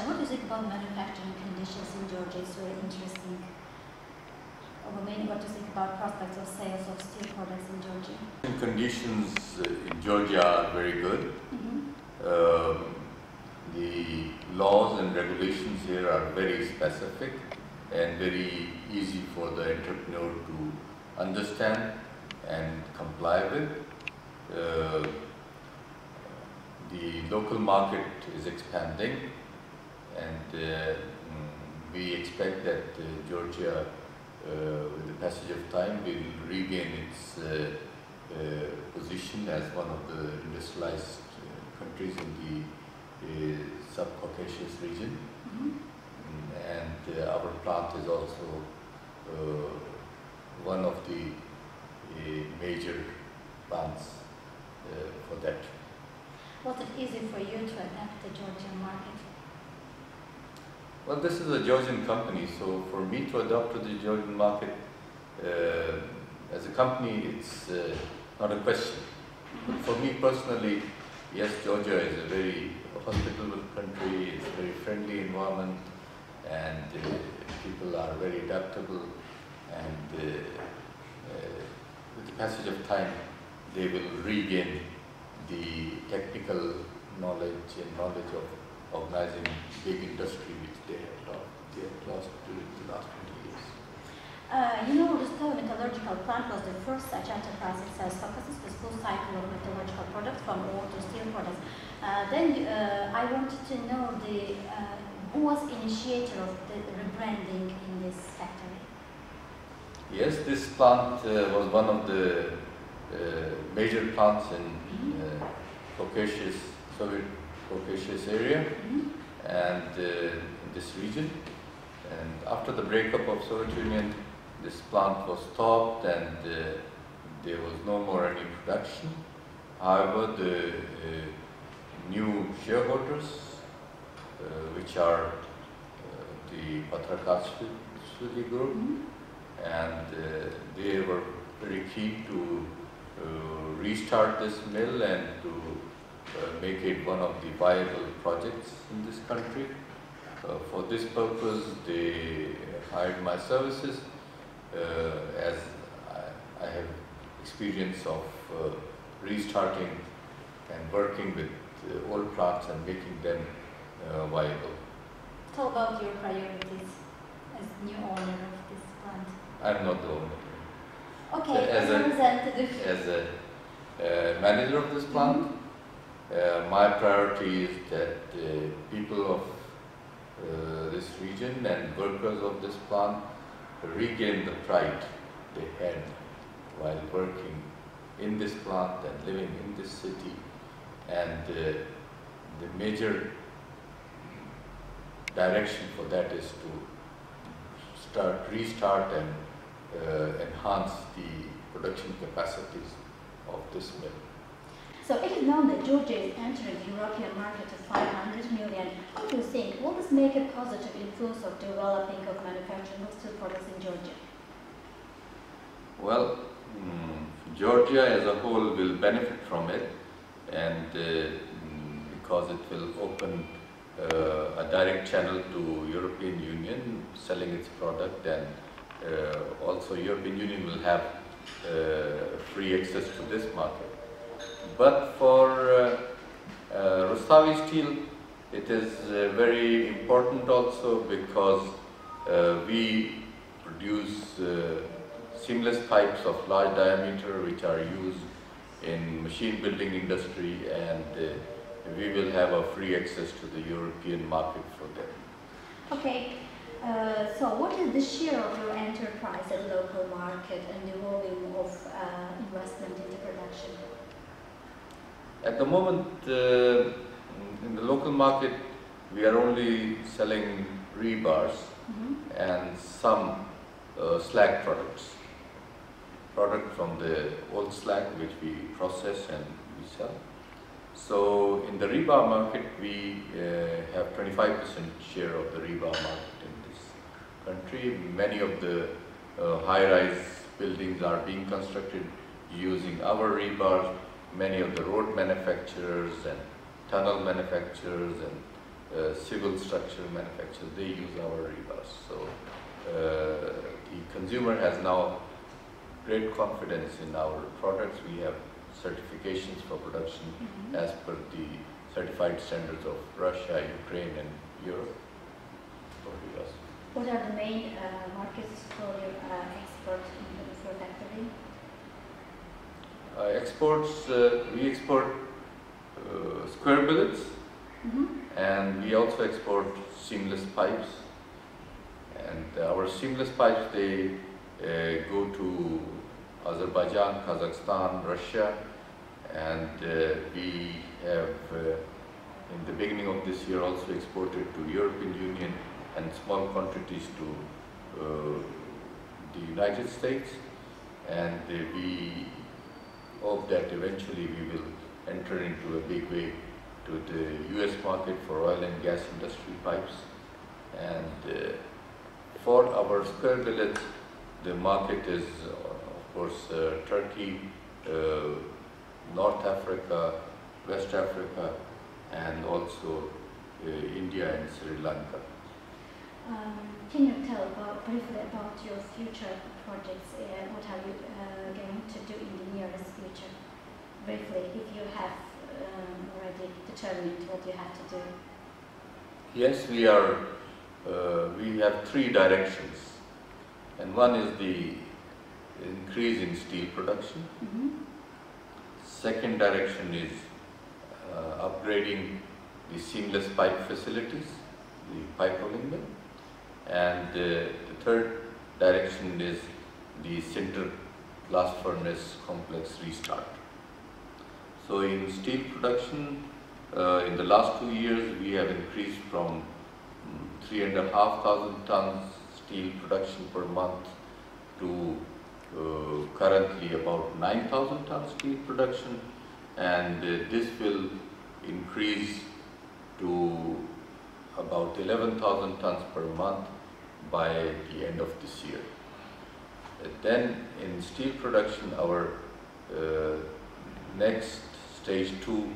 What do you think about manufacturing conditions in Georgia? It's very interesting. Mainly what do you think about prospects of sales of steel products in Georgia? Conditions in Georgia are very good. The laws and regulations here are very specific and very easy for the entrepreneur to understand and comply with. The local market is expanding, and we expect that Georgia, with the passage of time, will regain its position as one of the industrialized countries in the sub-Caucasus region. And our plant is also one of the major plants for that. Was it easy for you to adapt the Georgian market? Well, this is a Georgian company, so for me to adapt to the Georgian market as a company, it's not a question. But for me personally, yes, Georgia is a very hospitable country, it's a very friendly environment, and people are very adaptable, and with the passage of time, they will regain the technical knowledge and knowledge of organizing big industry which they had lost during the last 20 years. The steel metallurgical plant was the first such enterprise in South Caucasus with full cycle of metallurgical products from ore to steel products. I wanted to know who was initiator of the rebranding in this factory? Yes, this plant was one of the major plants in Caucasus, Soviet Caucasus area, and in this region. And after the breakup of Soviet Union, this plant was stopped, and there was no more any production. However, the new shareholders, which are the Siddiqui group, and they were very keen to restart this mill and to make it one of the viable projects in this country. For this purpose, they hired my services, as I have experience of restarting and working with old plants and making them viable. Tell about your priorities as new owner of this plant. I'm not the owner. Okay, as a manager of this plant, my priority is that people of this region and workers of this plant regain the pride they had while working in this plant and living in this city. And the major direction for that is to restart and enhance the production capacities of this mill. So it is known that Georgia is entering the European market of 500 million. What do you think? Will this make a positive influence of developing of manufacturing of steel products in Georgia? Well, Georgia as a whole will benefit from it, and because it will open a direct channel to European Union selling its product, and also European Union will have free access to this market. But for Rustavi Steel, it is very important also because we produce seamless pipes of large diameter which are used in machine building industry, and we will have a free access to the European market for them. Okay, so what is the share of your enterprise at local market and the volume of investment into production? At the moment, in the local market, we are only selling rebars and some slag products. Product from the old slag which we process and we sell. So in the rebar market, we have 25% share of the rebar market in this country. Many of the high-rise buildings are being constructed using our rebars. Many of the road manufacturers and tunnel manufacturers and civil structure manufacturers, they use our rebars. So the consumer has now great confidence in our products. We have certifications for production as per the certified standards of Russia, Ukraine and Europe for rebars. What are the main markets for your export for factory? We export square billets, and we also export seamless pipes. And our seamless pipes, they go to Azerbaijan, Kazakhstan, Russia, and we have in the beginning of this year also exported to European Union and small quantities to the United States, and we hope that eventually we will enter into a big way to the US market for oil and gas industry pipes. And for our square billets, the market is of course Turkey, North Africa, West Africa, and also India and Sri Lanka. Can you tell briefly about your future projects? What are you going to do in the nearest future? Briefly, if you have already determined what you have to do. Yes, we have three directions, and one is the increase in steel production. Second direction is upgrading the seamless pipe facilities, the pipe rolling mill. And the third direction is the sinter blast furnace complex restart. So in steel production, in the last 2 years, we have increased from 3,500 tons steel production per month to currently about 9,000 tons steel production, and this will increase to about 11,000 tons per month by the end of this year. Then in steel production, our next stage 2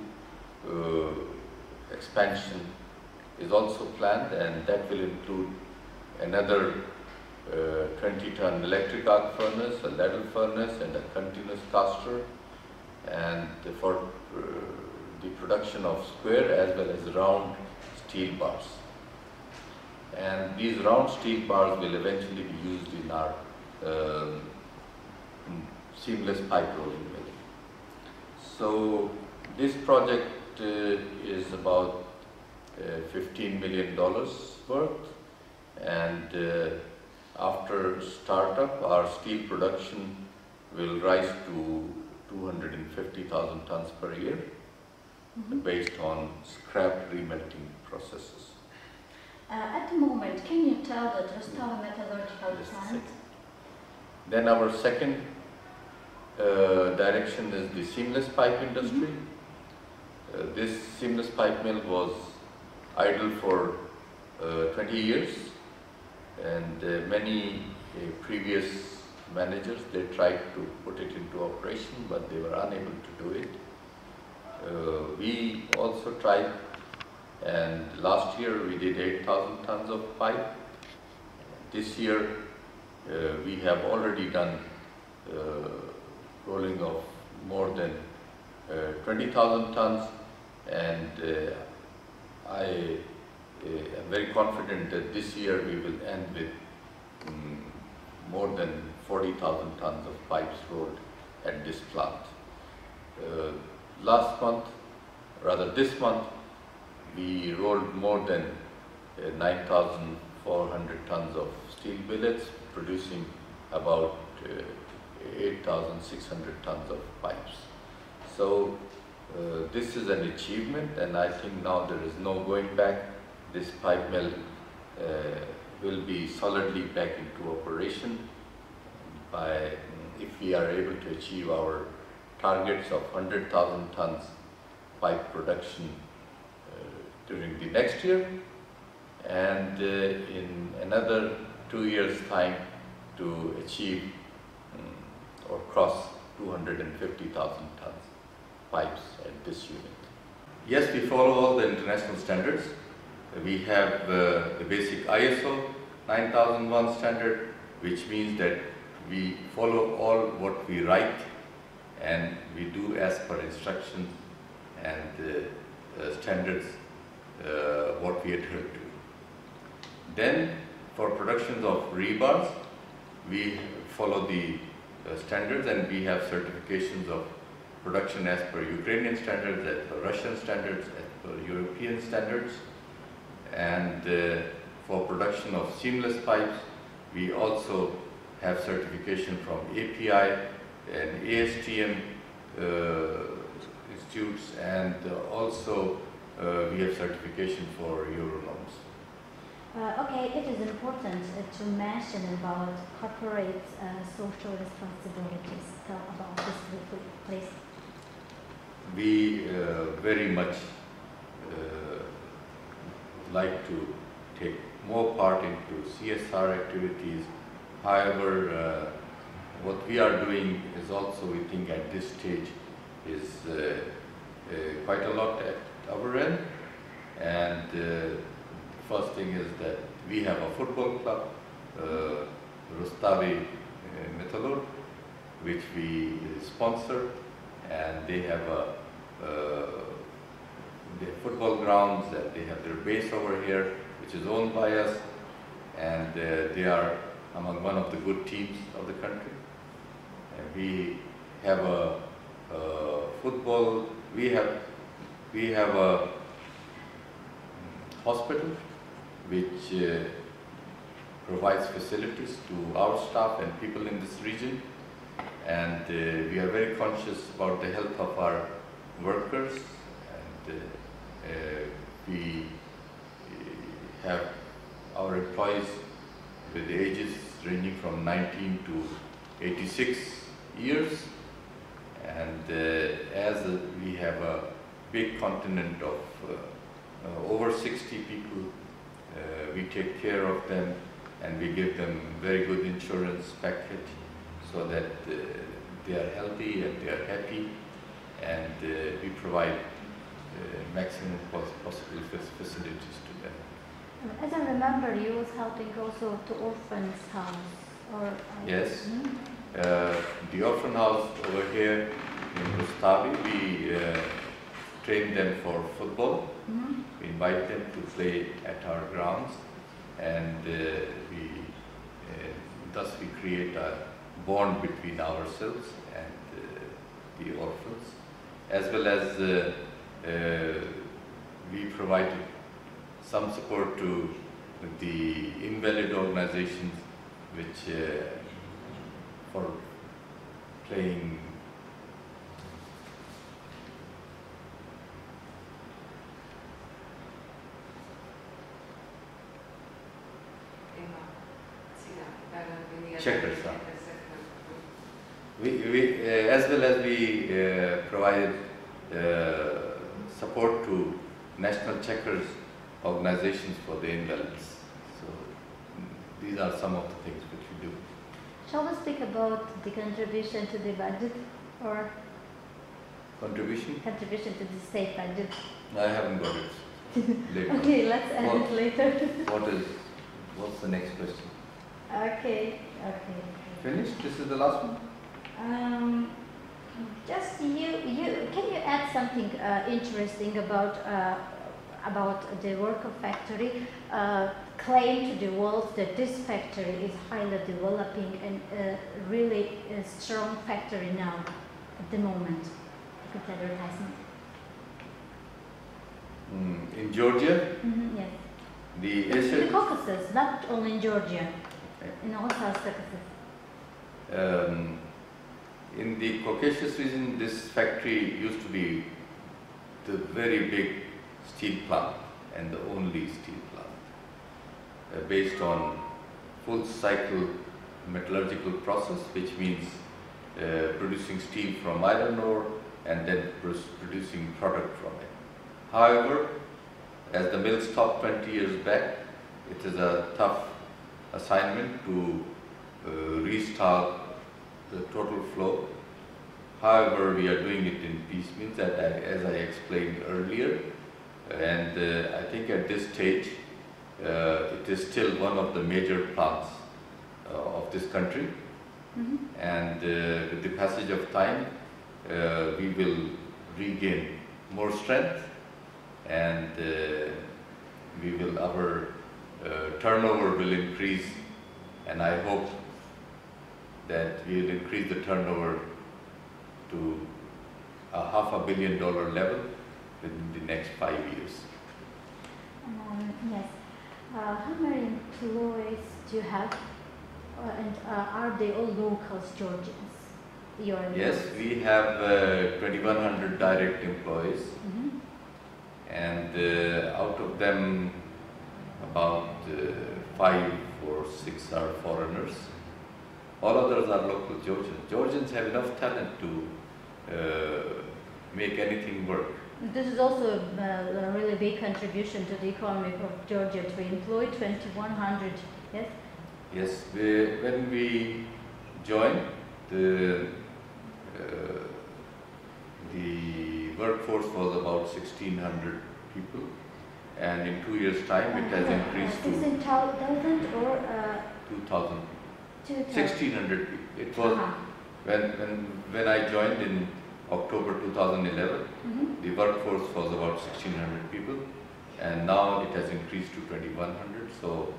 expansion is also planned, and that will include another 20-ton electric arc furnace, a ladle furnace and a continuous caster, and for the production of square as well as round steel bars. And these round steel bars will eventually be used in our seamless pipe rolling mill. So this project is about $15 million worth, and after startup, our steel production will rise to 250,000 tons per year, based on scrap remelting processes. At the moment, can you tell the Rostov metallurgical plant? Then our second direction is the seamless pipe industry. This seamless pipe mill was idle for 20 years, and many previous managers, they tried to put it into operation, but they were unable to do it. We also tried, and last year we did 8,000 tons of pipe. This year we have already done rolling of more than 20,000 tons, and I am very confident that this year we will end with more than 40,000 tons of pipes rolled at this plant. This month, we rolled more than 9,400 tons of steel billets, producing about 8,600 tons of pipes. So this is an achievement, and I think now there is no going back. This pipe mill will be solidly back into operation if we are able to achieve our targets of 100,000 tons pipe production during the next year, and in another 2 years' time to achieve or cross 250,000 tons pipes at this unit. Yes, we follow all the international standards. We have the basic ISO 9001 standard, which means that we follow all what we write and we do as per instructions and standards what we adhere to. Then for productions of rebars, we follow the standards, and we have certifications of production as per Ukrainian standards, as per Russian standards, as per European standards. And for production of seamless pipes, we also have certification from API and ASTM institutes, and also we have certification for Euro norms. Okay, it is important to mention about corporate social responsibilities. Tell about this, please. We very much like to take more part into CSR activities. However, what we are doing is also, we think at this stage, is quite a lot at our end. And first thing is that we have a football club, Rustavi Metallurg, which we sponsor, and they have their football grounds, and they have their base over here, which is owned by us, and they are among one of the good teams of the country. And we have a football, we have a hospital which provides facilities to our staff and people in this region, and we are very conscious about the health of our workers, and we have our employees with ages ranging from 19 to 86 years, and as we have a big contingent of over 60 people, we take care of them, and we give them very good insurance package so that they are healthy and they are happy, and we provide maximum possible facilities to them. As I remember, you was helping also to orphans' house, or yes. The orphan house over here in Rustavi, we train them for football. We invite them to play at our grounds, and thus we create a bond between ourselves and the orphans, as well as we provide some support to the invalid organizations which for playing checkers. We as well as we provide support to national checkers organizations for the invalids. So these are some of the things which we do. Shall we speak about the contribution to the budget, or contribution to the state budget? I haven't got it. Later. Okay, let's add it later. What's the next question? Okay. Finished? This is the last one? Just can you add something interesting about the worker factory? Claim to the world that this factory is highly developing and really a strong factory now at the moment. Good advertisement. In Georgia? Yes. The Caucasus, not only in Georgia, in all South Caucasus. In the Caucasus region, this factory used to be the very big steel plant and the only steel plant, based on full cycle metallurgical process, which means producing steel from iron ore and then producing product from it. However, as the mill stopped 20 years back, it is a tough assignment to restart the total flow. However, we are doing it in piecemeal, as I explained earlier. And I think at this stage, it is still one of the major plants of this country. And with the passage of time, we will regain more strength, and our turnover will increase, and I hope that we will increase the turnover to a $500 million level within the next 5 years. Yes. How many employees do you have? And are they all locals, Georgians? Yes, we have 2,100 direct employees, and out of them about 5 or 6 are foreigners. All others are local Georgians. Georgians have enough talent to make anything work. This is also a really big contribution to the economy of Georgia to employ 2,100, yes? Yes, when we joined, the workforce was about 1,600 people, and in 2 years' time it has increased to 16,000 or 2,000. 1,600 people. It was when I joined in October 2011. The workforce was about 1,600 people, and now it has increased to 2,100. So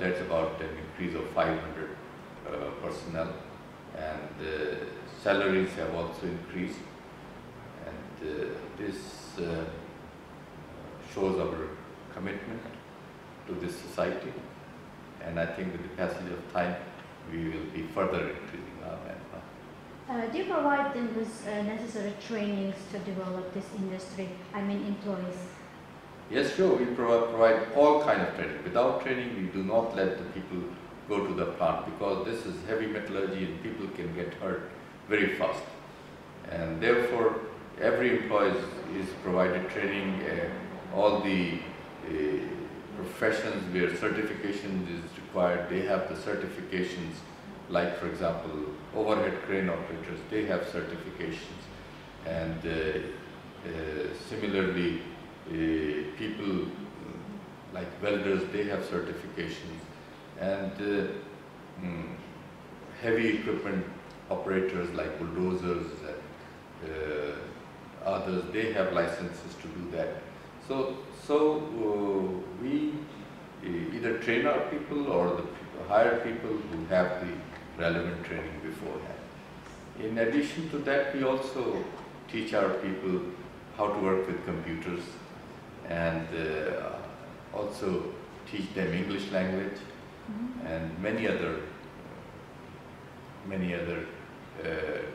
that's about an increase of 500 personnel, and salaries have also increased, and this shows our commitment to this society, and I think with the passage of time we will be further increasing our manpower. Do you provide them with necessary trainings to develop this industry? I mean employees? Yes, sure. We provide all kind of training. Without training, we do not let the people go to the plant, because this is heavy metallurgy and people can get hurt very fast. And therefore, every employee is provided training. All the professions where certification is required, they have the certifications. Like, for example, overhead crane operators, they have certifications. And similarly, people like welders, they have certifications. And heavy equipment operators like bulldozers and others, they have licenses to do that. So we either train our people or hire people who have the relevant training beforehand. In addition to that, we also teach our people how to work with computers, and also teach them English language and many other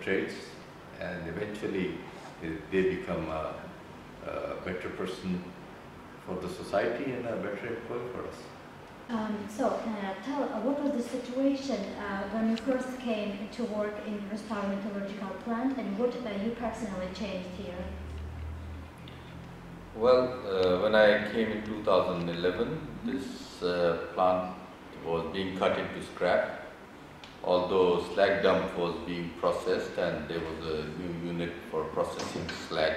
trades, and eventually they become a better person for the society and a better employee for us. Tell what was the situation when you first came to work in Rustam metallurgical plant, and what you personally changed here? Well, when I came in 2011, this plant was being cut into scrap, although slag dump was being processed, and there was a new unit for processing slag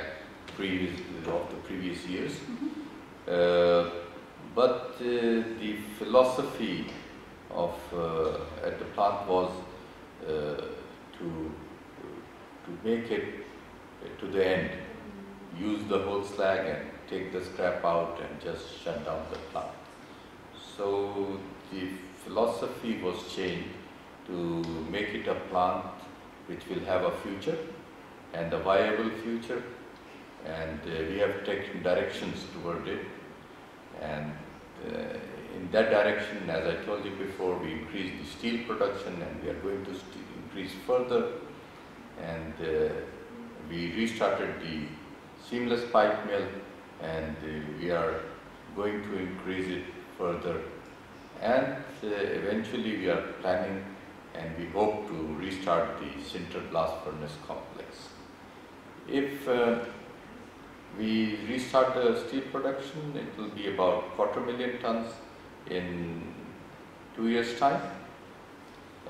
of the previous years. But the philosophy of at the plant was to make it to the end, use the whole slag and take the scrap out and just shut down the plant. So the philosophy was changed to make it a plant which will have a future and a viable future, and we have taken directions toward it. And in that direction, as I told you before, we increased the steel production, and we are going to increase further. And we restarted the seamless pipe mill, and we are going to increase it further. And eventually we are planning, and we hope to restart the sinter blast furnace complex. If we restart the steel production, it will be about 250,000 tons in 2 years' time,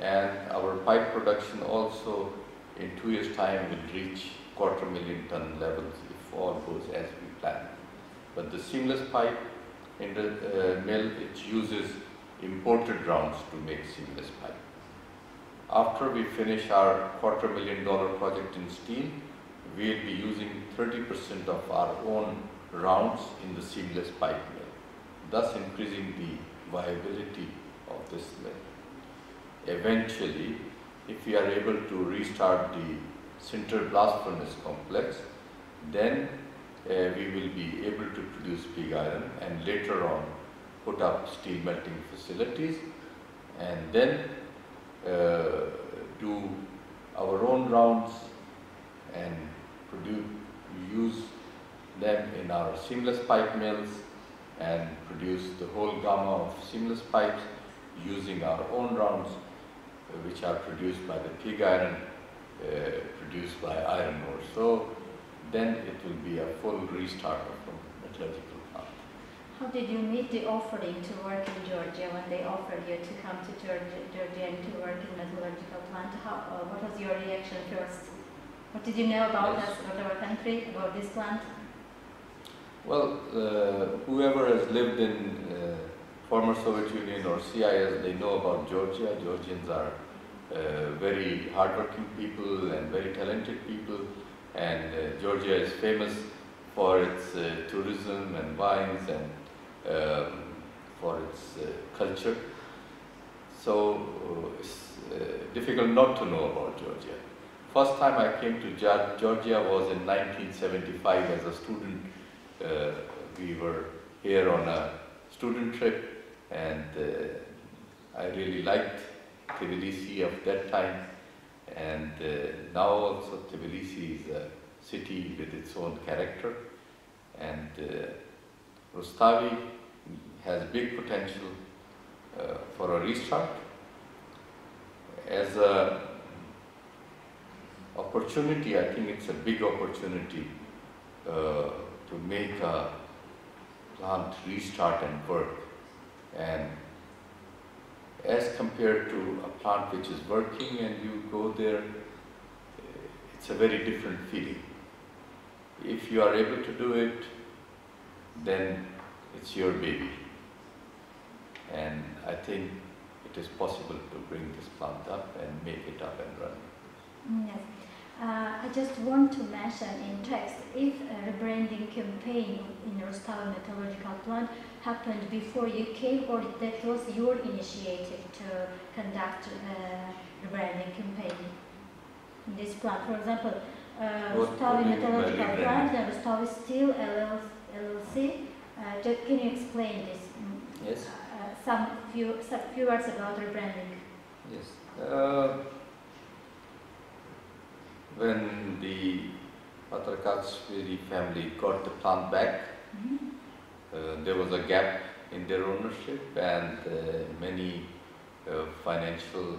and our pipe production also in 2 years' time will reach 250,000 ton levels if all goes as we plan. But the seamless pipe in the mill, it uses imported rounds to make seamless pipe. After we finish our $250,000 project in steel, we'll be using 30% of our own rounds in the seamless pipe mill, thus increasing the viability of this mill. Eventually, if we are able to restart the sinter blast furnace complex, then we will be able to produce pig iron and later on put up steel melting facilities and then do our own rounds and use them in our seamless pipe mills and produce the whole gamma of seamless pipes using our own rounds, which are produced by the pig iron produced by iron ore. So then it will be a full restart of the metallurgical plant. How did you meet the offering to work in Georgia when they offered you to come to Georgia and to work in metallurgical plant? What was your reaction first? What did you know about us, about our country, about this plant? Well, whoever has lived in former Soviet Union or CIS, they know about Georgia. Georgians are very hardworking people and very talented people, and Georgia is famous for its tourism and wines and for its culture. So it's difficult not to know about Georgia. First time I came to Georgia was in 1975 as a student. We were here on a student trip, and I really liked Tbilisi of that time, and now also Tbilisi is a city with its own character, and Rustavi has big potential for a restart. As a opportunity, I think it's a big opportunity to make a plant restart and work, and as compared to a plant which is working and you go there, it's a very different feeling. If you are able to do it, then it's your baby, and I think it is possible to bring this plant up and make it up and running. Yes. I just want to mention in text, if a rebranding campaign in Rustavi metallurgical plant happened before you came, or that was your initiative to conduct a rebranding campaign in this plant? For example, Rustavi metallurgical plant and Rustavi Steel LLC. Can you explain this? Yes. Some few words about rebranding. Yes. When the Patrakashvili family got the plant back, there was a gap in their ownership, and many financial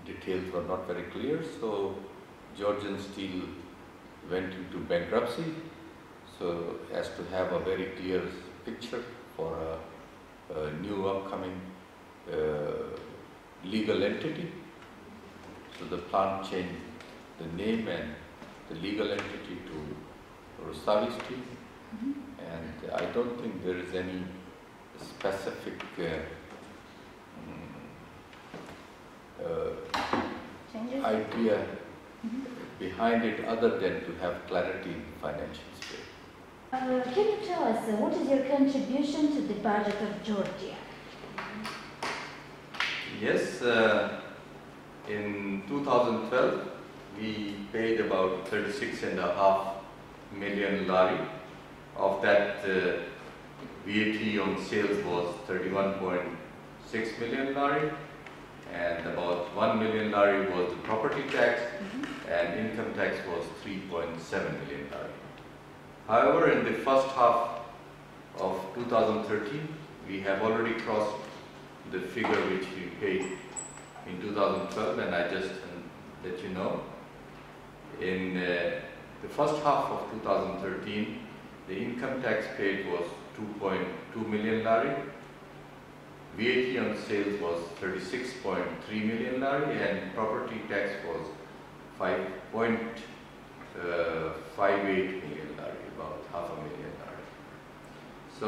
details were not very clear. So Georgian Steel went into bankruptcy, so as to have a very clear picture for a new upcoming legal entity. So the plant changed the name and the legal entity to Rustavi Steel, and I don't think there is any specific idea behind it other than to have clarity in the financial space. Can you tell us what is your contribution to the budget of Georgia? Yes. In 2012, we paid about 36.5 million lari. Of that, VAT on sales was 31.6 million lari, and about 1 million lari was the property tax, and income tax was 3.7 million lari. However, in the first half of 2013, we have already crossed the figure which we paid in 2012, and I just let you know, in the first half of 2013, the income tax paid was 2.2 million lari, VAT on sales was 36.3 million lari, and property tax was 5.58 million lari. 500,000. So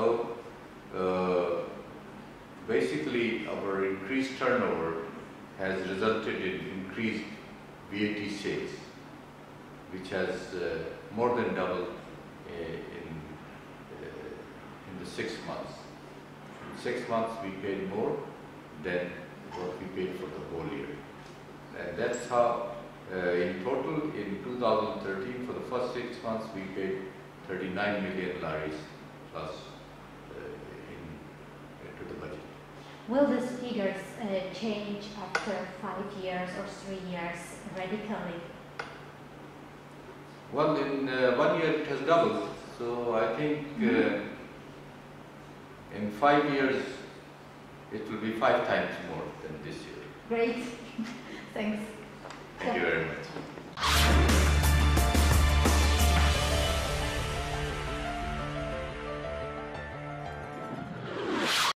basically our increased turnover has resulted in increased VAT sales, which has more than doubled in the 6 months. In 6 months we paid more than what we paid for the whole year. And that's how in total in 2013 for the first 6 months we paid 39 million laris plus into the budget. Will these figures change after 5 years or 3 years radically? Well, in 1 year it has doubled, so I think in 5 years it will be 5 times more than this year. Great, thanks. Thank you very much.